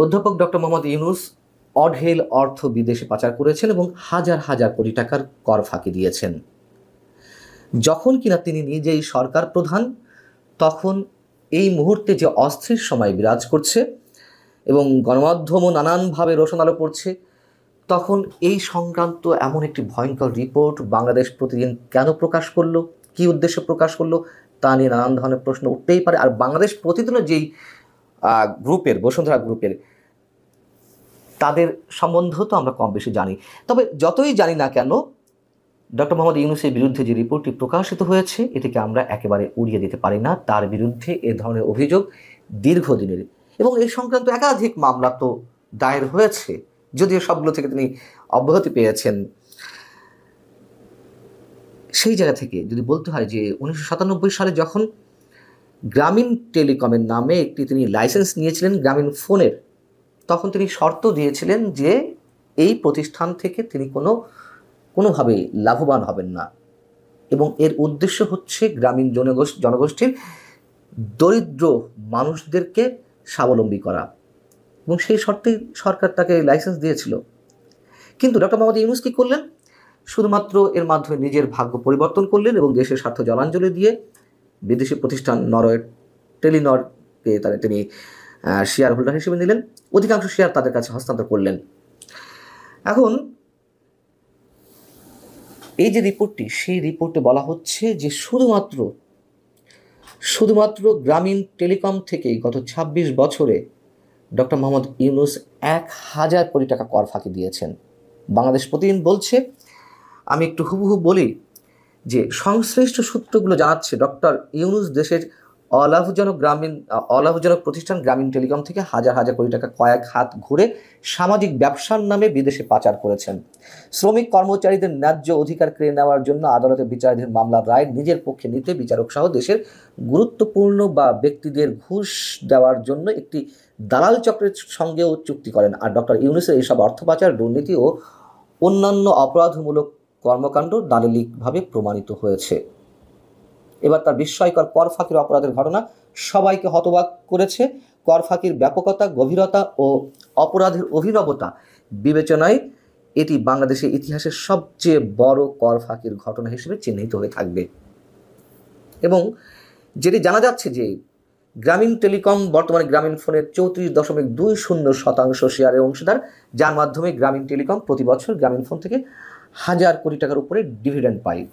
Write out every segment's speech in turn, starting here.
অধ্যাপক ডক্টর মোহাম্মদ ইউনূস অঢেল অর্থ বিদেশে পাচার করেছেন এবং হাজার হাজার কোটি টাকার কর ফাঁকি দিয়েছেন। যখন কিনা তিনি নিজেই সরকার প্রধান, তখন এই মুহূর্তে যে অস্থির সময় বিরাজ করছে এবং গণমাধ্যমও নানানভাবে রোশন আলো পড়ছে, তখন এই সংক্রান্ত এমন একটি ভয়ঙ্কর রিপোর্ট বাংলাদেশ প্রতিদিন কেন প্রকাশ করলো, কী উদ্দেশ্যে প্রকাশ করলো, তা নিয়ে নানান ধরনের প্রশ্ন উঠতেই পারে। আর বাংলাদেশ প্রতিদিনের যেই গ্রুপের, বসুন্ধরা গ্রুপের, তাদের সম্বন্ধেও তো আমরা কম বেশি জানি। তবে যতই জানি না কেন, ডক্টর মোহাম্মদ ইউনূসের বিরুদ্ধে যে রিপোর্টটি প্রকাশিত হয়েছে, এটিকে আমরা একেবারে উড়িয়ে দিতে পারি না। তার বিরুদ্ধে এ ধরনের অভিযোগ দীর্ঘদিনের এবং এই সংক্রান্ত একাধিক মামলা তো দায়ের হয়েছে, যদিও সবগুলো থেকে তিনি অব্যাহতি পেয়েছেন। সেই জায়গা থেকে যদি বলতে হয় যে 1997 সালে যখন গ্রামীণ টেলিকমের নামে একটি তিনি লাইসেন্স নিয়েছিলেন গ্রামীণ ফোনের, তখন তিনি শর্ত দিয়েছিলেন যে এই প্রতিষ্ঠান থেকে তিনি কোনোভাবেই লাভবান হবেন না এবং এর উদ্দেশ্য হচ্ছে গ্রামীণ জনগোষ্ঠীর দরিদ্র মানুষদেরকে স্বাবলম্বী করা, এবং সেই শর্তেই সরকার তাকে লাইসেন্স দিয়েছিল। কিন্তু ডক্টর মোহাম্মদ ইউনূস কী করলেন? শুধুমাত্র এর মাধ্যমে নিজের ভাগ্য পরিবর্তন করলেন এবং দেশের স্বার্থ জলাঞ্জলি দিয়ে বিদেশি প্রতিষ্ঠান নরওয়ে টেলিনরকে তিনি শেয়ার হোল্ডার হিসেবে নিলেন, অধিকাংশ শেয়ার তাদের কাছে হস্তান্তর করলেন। এখন এই যে রিপোর্টটি, সেই রিপোর্টে বলা হচ্ছে যে শুধুমাত্র গ্রামীণ টেলিকম থেকেই গত ২৬ বছরে ডক্টর মোহাম্মদ ইউনূস ১,০০০ কোটি টাকা কর ফাঁকি দিয়েছেন। বাংলাদেশ প্রতিদিন বলছে, আমি একটু হুবহু বলি, যে সংশ্লিষ্ট সূত্রগুলো জানাচ্ছে ডক্টর ইউনূস দেশের অলাভজনক প্রতিষ্ঠান গ্রামীণ টেলিকম থেকে হাজার হাজার কোটি টাকা কয়েক হাত ঘুরে সামাজিক ব্যবসার নামে বিদেশে পাচার করেছেন। শ্রমিক কর্মচারীদের ন্যায্য অধিকার কেড়ে নেওয়ার জন্য আদালতে বিচারাধীন মামলার রায় নিজের পক্ষে নিতে বিচারক সহ দেশের গুরুত্বপূর্ণ ব্যক্তিদের ঘুষ দেওয়ার জন্য একটি দালাল চক্রের সঙ্গেও চুক্তি করেন। আর ডক্টর ইউনূসের এইসব অর্থ পাচার, দুর্নীতি ও অন্যান্য অপরাধমূলক কর্মকাণ্ড দালিলিকভাবে প্রমাণিত হয়েছে। এবার তার বিস্ময়কর কর ফাঁকির অপরাধের ঘটনা সবাইকে হতবাক করেছে। কর ফাঁকির ব্যাপকতা, গভীরতা ও অপরাধের অভিনবতা বিবেচনায় এটি বাংলাদেশের ইতিহাসের সবচেয়ে বড় কর ফাঁকির ঘটনা হিসেবে চিহ্নিত হয়ে থাকবে। এবং যেটি জানা যাচ্ছে যে গ্রামীণ টেলিকম বর্তমানে গ্রামীণ ফোনের 34.20% শেয়ারের অংশীদার, যার মাধ্যমে গ্রামীণ টেলিকম প্রতি বছর গ্রামীণ ফোন থেকে 1,000 কোটি টাকার উপরে ডিভিডেন্ড পায়,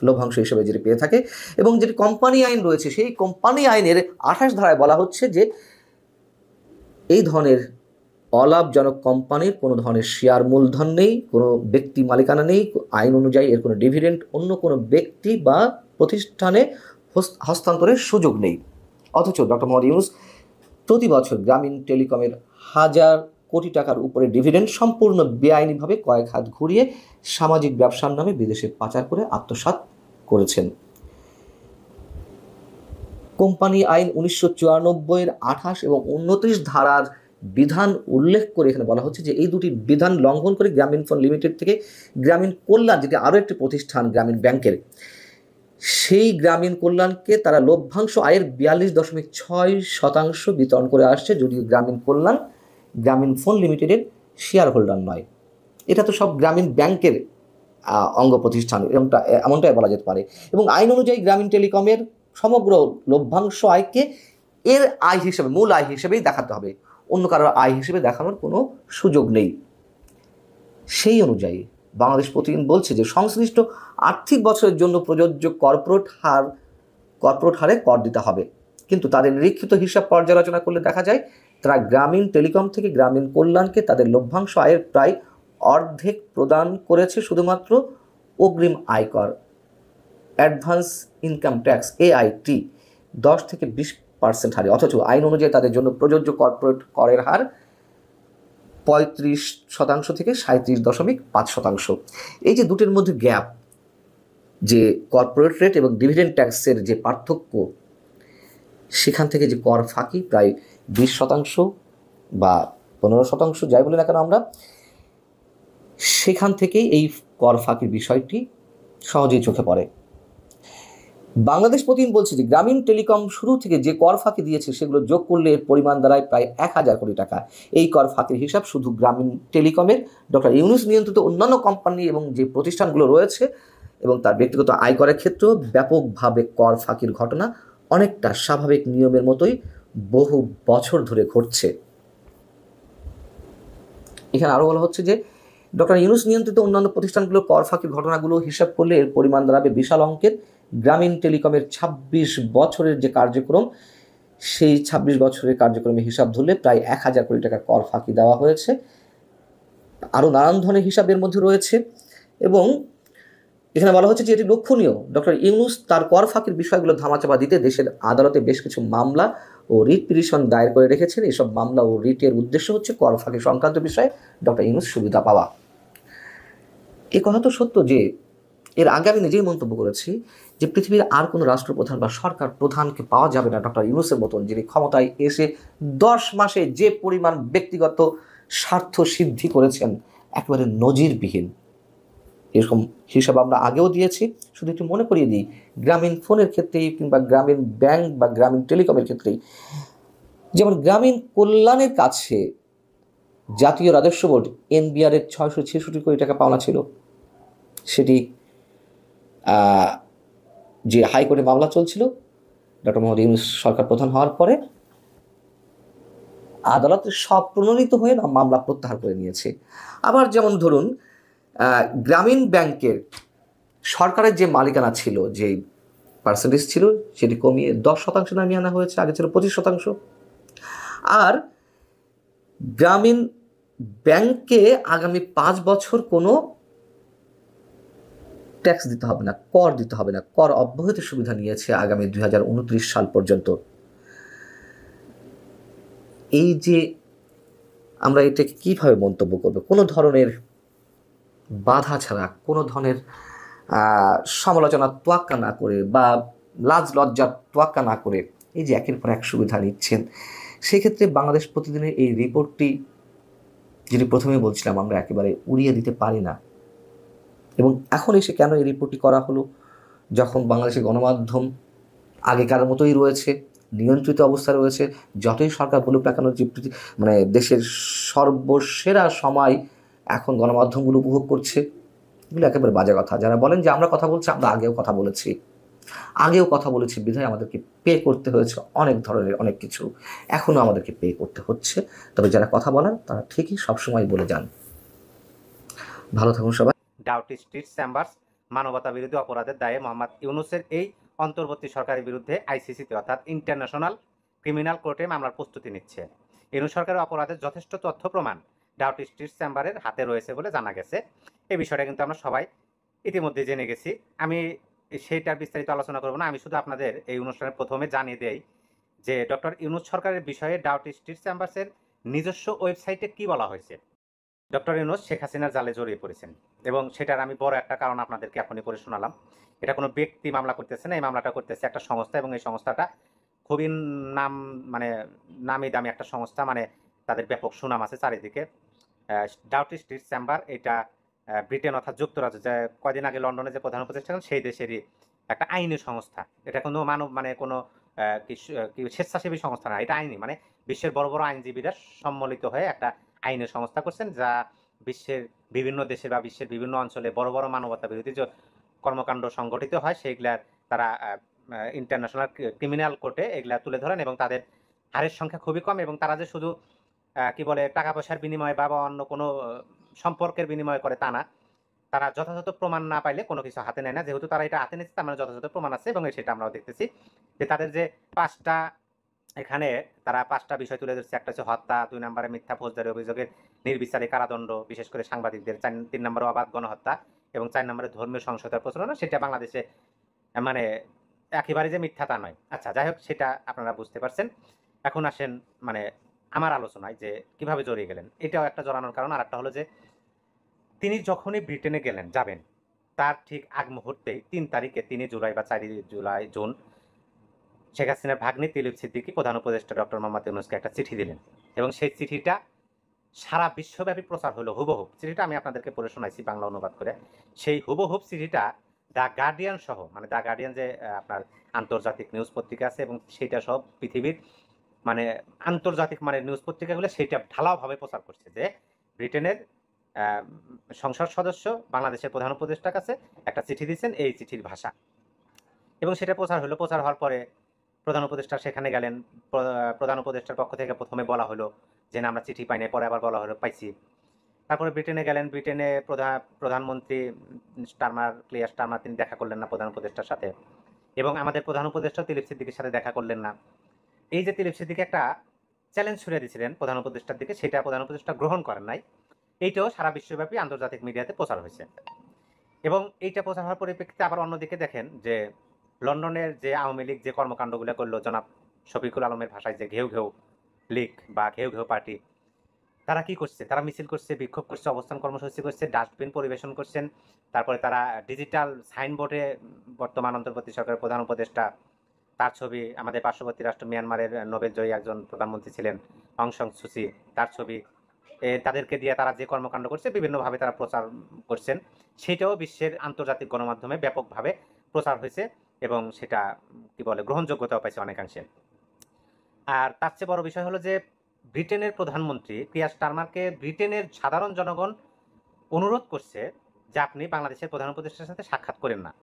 লভ্যাংশ হিসেবে যেটি পেয়ে থাকে। এবং যেটি কোম্পানি আইন রয়েছে, সেই কোম্পানি আইনের 28 ধারায় বলা হচ্ছে যে এই ধরনের অলাভজনক কোম্পানির কোনো ধরনের শেয়ার মূলধন নেই, কোনো ব্যক্তি মালিকানা নেই, আইন অনুযায়ী এর কোনো ডিভিডেন্ড অন্য কোনো ব্যক্তি বা প্রতিষ্ঠানে হস্তান্তরের সুযোগ নেই। অথচ ডক্টর মোহাম্মদ ইউনূস প্রতি বছর গ্রামীণ টেলিকমের 1,000 কোটি টাকার উপরে ডিভিডেন্ড সম্পূর্ণ বেআইনিভাবে কয়েক হাত ঘুরিয়ে সামাজিক ব্যবসার নামে বিদেশে পাচার করে আত্মসাৎ করেছেন। কোম্পানি আইন 1994-এর 28 এবং 29 ধারার বিধান উল্লেখ করে এখানে বলা হচ্ছে যে এই দুটি বিধান লঙ্ঘন করে গ্রামীণ ফোন লিমিটেড থেকে গ্রামীণ কল্যাণ, যেটি আরও একটি প্রতিষ্ঠান গ্রামীণ ব্যাংকের, সেই গ্রামীণ কল্যাণকে তারা লভ্যাংশ আয়ের 42.6% বিতরণ করে আসছে, যদিও গ্রামীণ কল্যাণ গ্রামীণ ফোন লিমিটেডের শেয়ার হোল্ডার নয়। এটা তো সব গ্রামীণ ব্যাংকের অঙ্গ প্রতিষ্ঠান, এমনটাই বলা যেতে পারে। এবং আইন অনুযায়ী গ্রামীণ টেলিকমের সমগ্র লভ্যাংশ আয়কে এর আয় হিসেবে, মূল আয় হিসেবেই দেখাতে হবে, অন্য কারোর আয় হিসেবে দেখানোর কোনো সুযোগ নেই। সেই অনুযায়ী বাংলাদেশ প্রতিদিন বলছে যে সংশ্লিষ্ট আর্থিক বছরের জন্য প্রযোজ্য কর্পোরেট হারে কর দিতে হবে। কিন্তু তাদের নিরীক্ষিত হিসাব পর্যালোচনা করলে দেখা যায় তারা গ্রামীণ টেলিকম থেকে গ্রামীণ কল্যাণকে তাদের লভ্যাংশ আয়ের প্রায় অর্ধেক প্রদান করেছে শুধুমাত্র অগ্রিম আয়কর, অ্যাডভান্স ইনকাম ট্যাক্স AIT 10 থেকে 20% হারে। অথচ আইন অনুযায়ী তাদের জন্য প্রযোজ্য কর্পোরেট করের হার 35% থেকে 37.5%। এই যে দুটির মধ্যে গ্যাপ, যে কর্পোরেট রেট এবং ডিভিডেন্ড ট্যাক্সের যে পার্থক্য, সেখান থেকে যে কর ফাঁকি প্রায় 20% বা 15%, যাই বলি না কেন আমরা, সেখান থেকেই এই কর ফাঁকির বিষয়টি সহজেই চোখে পড়ে। বাংলাদেশ প্রতিদিন বলছে যে গ্রামীণ টেলিকম শুরু থেকে যে কর ফাঁকি দিয়েছে সেগুলো যোগ করলে এর পরিমাণ দাঁড়ায় প্রায় 1,000 কোটি টাকা। এই কর ফাঁকির হিসাব শুধু গ্রামীণ টেলিকমের, ডক্টর ইউনূস নিয়ন্ত্রিত অন্যান্য কোম্পানি এবং যে প্রতিষ্ঠানগুলো রয়েছে এবং তার ব্যক্তিগত আয়করের ক্ষেত্রেও ব্যাপকভাবে কর ফাঁকির ঘটনা অনেকটা স্বাভাবিক নিয়মের মতোই বহু বছর ধরে ঘটছে। এখানে আরও বলা হচ্ছে যে ডক্টর ইউনূস নিয়ন্ত্রিত অন্যান্য প্রতিষ্ঠানগুলোর কর ফাঁকির ঘটনাগুলো হিসাব করলে এর পরিমাণ দাঁড়াবে বিশাল অঙ্কের। গ্রামীণ টেলিকমের ২৬ বছরের যে কার্যক্রম, সেই ২৬ বছরের কার্যক্রমের হিসাব ধরলে প্রায় ১,০০০ কোটি টাকার কর ফাঁকি দেওয়া হয়েছে। আরও নানান ধরনের হিসাবের মধ্যে রয়েছে এবং এখানে বলা হচ্ছে যে এটি লক্ষণীয়, ডক্টর ইউনূস তার কর ফাঁকির বিষয়গুলো ধামাচাপা দিতে দেশের আদালতে বেশ কিছু মামলা ও রিট পিটিশন দায়ের করে রেখেছেন। এসব মামলা ও রিটের উদ্দেশ্য হচ্ছে কর ফাঁকি সংক্রান্ত বিষয়ে ডক্টর ইউনূস সুবিধা পাওয়া। এ কথা তো সত্য যে এর আগে আমি নিজেই মন্তব্য করেছি যে পৃথিবীর আর কোনো রাষ্ট্রপ্রধান বা সরকার প্রধানকে পাওয়া যাবে না ডক্টর ইউনূসের মতন, যিনি ক্ষমতায় এসে ১০ মাসে যে পরিমাণ ব্যক্তিগত স্বার্থ সিদ্ধি করেছেন একেবারে নজিরবিহীন। এরকম হিসাব আমরা আগেও দিয়েছি। শুধু একটু মনে করিয়ে দিই, গ্রামীণ ফোনের ক্ষেত্রেই কিংবা গ্রামীণ ব্যাংক বা গ্রামীণ টেলিকমের ক্ষেত্রেই, যেমন গ্রামীণ কল্যাণের কাছে জাতীয় রাজস্ব বোর্ড এনবিআর এর ৬৬৬ কোটি টাকা পাওনা ছিল। সেটি যে হাইকোর্টে মামলা চলছিল ডক্টর মোহাম্মদ ইউনূস সরকার প্রধান হওয়ার পরে, আদালতে সব প্রণোদিত হয়ে মামলা প্রত্যাহার করে নিয়েছে। আবার যেমন ধরুন গ্রামীণ ব্যাংকের সরকারের যে মালিকানা ছিল, যে পার্সেন্টেজ ছিল, সেটি কমিয়ে ১০% নামিয়ে আনা হয়েছে, আগে ছিল ২৫%। আর গ্রামীণ ব্যাংকে আগামী ৫ বছর কোনো ট্যাক্স দিতে হবে না, কর দিতে হবে না, কর অব্যাহতির সুবিধা নিয়েছে আগামী ২০২৯ সাল পর্যন্ত। এই যে আমরা এটাকে কীভাবে মন্তব্য করব, কোনো ধরনের বাধা ছাড়া, কোনো ধরনের সমালোচনা তোয়াক্কা না করে বা লাজ লজ্জার তোয়াক্কা না করে এই যে একের পর এক সুবিধা নিচ্ছেন, সেক্ষেত্রে বাংলাদেশ প্রতিদিনের এই রিপোর্টটি, যেটি প্রথমে বলছিলাম, আমরা একেবারে উড়িয়ে দিতে পারি না। এবং এখন এসে কেন এই রিপোর্টটি করা হলো, যখন বাংলাদেশের গণমাধ্যম আগেকার মতোই রয়েছে, নিয়ন্ত্রিত অবস্থায় রয়েছে, যতই সরকার বলুক না কেন, যে মানে দেশের সর্বসেরা সময় এখন গণমাধ্যমগুলো উপভোগ করছে, এগুলো একেবারে বাজে কথা। যারা বলেন যে আমরা কথা বলছি, আমরা আগেও কথা বলেছি বিধায় আমাদেরকে পে করতে হয়েছে অনেক ধরনের অনেক কিছু, এখনও আমাদেরকে পে করতে হচ্ছে। তবে যারা কথা বলেন তারা ঠিকই সবসময় বলে যান। ভালো থাকুন সবাই। ডাউটি স্ট্রিট চেম্বার্স মানবতা বিরোধী অপরাধের দায়ে মোহাম্মদ ইউনূসের এই অন্তর্বর্তী সরকারের বিরুদ্ধে আইসিসিতে অর্থাৎ ইন্টারন্যাশনাল ক্রিমিনাল কোর্টে মামলার প্রস্তুতি নিচ্ছে। ইউনূস সরকারের অপরাধের যথেষ্ট তথ্য প্রমাণ ডাউটি স্ট্রিট চেম্বারের হাতে রয়েছে বলে জানা গেছে। এই বিষয়টা কিন্তু আমরা সবাই ইতিমধ্যে জেনে গেছি। আমি সেইটার বিস্তারিত আলোচনা করব না, আমি শুধু আপনাদের এই অনুষ্ঠানের প্রথমে জানিয়ে দেই যে ডক্টর ইউনূস সরকারের বিষয়ে ডাউটি স্ট্রিট চেম্বার্সের নিজস্ব ওয়েবসাইটে কি বলা হয়েছে। ডক্টর ইউনূস শেখ হাসিনার জালে জড়িয়ে পড়েছেন এবং সেটার আমি বড় একটা কারণ আপনাদেরকে এখনই পড়ে শোনালাম। এটা কোনো ব্যক্তি মামলা করতেছে না, এই মামলাটা করতেছে একটা সংস্থা এবং এই সংস্থাটা খুবই মানে নামি দামি একটা সংস্থা, মানে তাদের ব্যাপক সুনাম আছে চারিদিকে। ডাউটি স্ট্রিট চেম্বার এটা ব্রিটেন অর্থাৎ যুক্তরাজ্য, যে কয়দিন আগে লন্ডনে যে প্রধান উপদেষ্টা সেই দেশেরই একটা আইনি সংস্থা। এটা কোনো মানে কোনো স্বেচ্ছাসেবী সংস্থা না, এটা আইনি, মানে বিশ্বের বড় বড় আইনজীবীরা সম্মিলিত হয়ে একটা আইনের সংস্থা করছেন, যা বিশ্বের বিভিন্ন দেশে বা বিশ্বের বিভিন্ন অঞ্চলে বড় বড় মানবতা বিরোধী যে কর্মকাণ্ড সংগঠিত হয় সেইগুলার তারা ইন্টারন্যাশনাল ক্রিমিনাল কোর্টে এগুলা তুলে ধরেন এবং তাদের হারের সংখ্যা খুবই কম এবং তারা যে শুধু কি বলে টাকা পয়সার বিনিময়ে বা অন্য কোনো সম্পর্কের বিনিময়ে করে তা না, তারা যথাযথ প্রমাণ না পাইলে কোনো কিছু হাতে নেয় না। যেহেতু তারা এটা হাতে নিচ্ছে তার মানে যথাযথ প্রমাণ আছে এবং সেটা আমরাও দেখতেছি যে তাদের যে এখানে তারা ৫টা বিষয় তুলে ধরছে। একটা হচ্ছে হত্যা, ২ নম্বরে মিথ্যা ফৌজদারি অভিযোগের নির্বিচারে কারাদণ্ড, বিশেষ করে সাংবাদিকদের, ৩ নম্বরে অবাধ গণহত্যা এবং ৪ নম্বরে ধর্মীয় সহিংসতার প্রচলন। সেটা বাংলাদেশে মানে একেবারে যে মিথ্যা তা নয়। আচ্ছা, যাই হোক, সেটা আপনারা বুঝতে পারছেন। এখন আসেন মানে আমার আলোচনায় যে কিভাবে জড়িয়ে গেলেন। এটাও একটা জড়ানোর কারণ। আর একটা হলো যে তিনি যখনই ব্রিটেনে যাবেন তার ঠিক আগ মুহূর্তে ৩ তারিখে ৩ জুলাই বা ৪ জুন শেখ হাসিনার ভাগ্নি তিলিপ সিদ্দিকী প্রধান উপদেষ্টা ডক্টর মোহাম্মদ ইউনূসকে একটা চিঠি দিলেন এবং সেই চিঠিটা সারা বিশ্বব্যাপী প্রচার হলো হুবহুব। চিঠিটা আমি আপনাদেরকে পড়ে শোনাইছি বাংলা অনুবাদ করে। সেই হুবহুব চিঠিটা দ্য গার্ডিয়ান সহ, মানে দ্য গার্ডিয়ান যে আপনার আন্তর্জাতিক নিউজ পত্রিকা আছে, এবং সেটা সব পৃথিবীর মানে আন্তর্জাতিক মানে নিউজ পত্রিকাগুলো সেটা ঢালাওভাবে প্রচার করছে যে ব্রিটেনের সংসদ সদস্য বাংলাদেশের প্রধান উপদেষ্টার কাছে একটা চিঠি দিচ্ছেন, এই চিঠির ভাষা। এবং সেটা প্রচার হলো। প্রচার হওয়ার পরে প্রধান উপদেষ্টা সেখানে গেলেন। প্রধান উপদেষ্টার পক্ষ থেকে প্রথমে বলা হলো যে না, আমরা চিঠি পাই নাই, পরে আবার বলা হলো পাইছি। তারপরে ব্রিটেনে গেলেন। ব্রিটেনে প্রধানমন্ত্রী ক্লিয়ার স্টারমার তিনি দেখা করলেন না প্রধান উপদেষ্টার সাথে, এবং আমাদের প্রধান উপদেষ্টা দিলীপ সিদ্দিকীর সাথে দেখা করলেন না। এই যে দিলীপ সিদ্দিকী একটা চ্যালেঞ্জ ছুড়ে দিয়েছিলেন প্রধান উপদেষ্টার দিকে, সেটা প্রধান উপদেষ্টা গ্রহণ করেন নাই। এইটাও সারা বিশ্বব্যাপী আন্তর্জাতিক মিডিয়াতে প্রচার হয়েছে। এবং এইটা প্রচার হওয়ার পরিপ্রেক্ষিতে আবার অন্যদিকে দেখেন যে লন্ডনের যে আওয়ামী লীগ যে কর্মকাণ্ডগুলো করলো জনাব শফিকুল আলমের ভাষায় যে ঘেউ ঘেউ লীগ বা ঘেউ ঘেউ পার্টি, তারা কি করছে? তারা মিছিল করছে, বিক্ষোভ করছে, অবস্থান কর্মসূচি করছে, ডাস্টবিন পরিবেশন করছেন। তারপরে তারা ডিজিটাল সাইনবোর্ডে বর্তমান অন্তর্বর্তী সরকারের প্রধান উপদেষ্টা তার ছবি, আমাদের পার্শ্ববর্তী রাষ্ট্র মিয়ানমারের নোবেল জয়ী একজন প্রধানমন্ত্রী ছিলেন অং সান সুচি, তার ছবি, তাদেরকে দিয়ে তারা যে কর্মকাণ্ড করছে বিভিন্নভাবে তারা প্রচার করছেন। সেটাও বিশ্বের আন্তর্জাতিক গণমাধ্যমে ব্যাপকভাবে প্রচার হয়েছে, এবং সেটা কি বলে গ্রহণযোগ্যতাও পাইছে অনেকাংশে। আর তার চেয়ে বড় বিষয় হলো যে ব্রিটেনের প্রধানমন্ত্রী কিয়ার স্টারমারকে ব্রিটেনের সাধারণ জনগণ অনুরোধ করছে যে আপনি বাংলাদেশের প্রধান উপদেষ্টার সাথে সাক্ষাৎ করেন না।